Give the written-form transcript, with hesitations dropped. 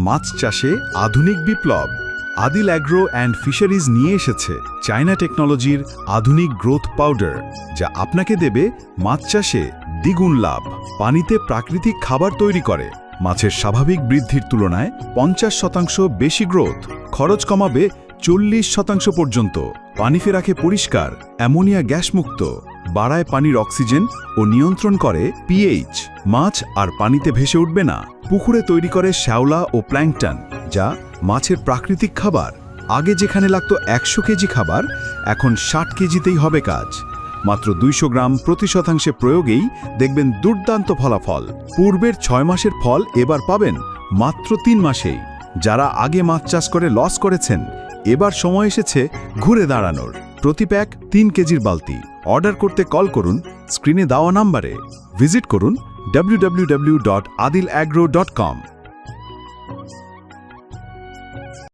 মাছ চাষে আধুনিক বিপ্লব। Adil agro and fisheries নিয়ে এসেছে চায়না টেকনোলজির আধুনিক গ্রোথ পাউডার, যা আপনাকে দেবে মাছ চাষে দ্বিগুণ লাভ। পানিতে প্রাকৃতিক খাবার তৈরি করে মাছের স্বাভাবিক বৃদ্ধির তুলনায় 50% বেশি গ্রোথ। খরচ কমাবে 40% পর্যন্ত। পানিকে রাখে পরিষ্কার, অ্যামোনিয়া গ্যাসমুক্ত, বাড়ায় পানির অক্সিজেন ও নিয়ন্ত্রণ করে পিএইচ। মাছ আর পানিতে ভেসে উঠবে না। পুকুরে তৈরি করে শ্যাওলা ও প্ল্যাঙ্কটন, যা মাছের প্রাকৃতিক খাবার। আগে যেখানে লাগতো 100 কেজি খাবার, এখন 60 কেজিতেই হবে কাজ। মাত্র 200 গ্রাম প্রতি শতাংশে প্রয়োগেই দেখবেন দুর্দান্ত ফলাফল। পূর্বের 6 মাসের ফল এবার পাবেন মাত্র 3 মাসেই। যারা আগে মাছ চাষ করে লস করেছেন, এবার সময় এসেছে ঘুরে দাঁড়ানোর। প্রতি প্যাক 3 কেজির বালতি। অর্ডার করতে কল করুন স্ক্রিনে দেওয়া নম্বরে। ভিজিট করুন www.adilagro.com।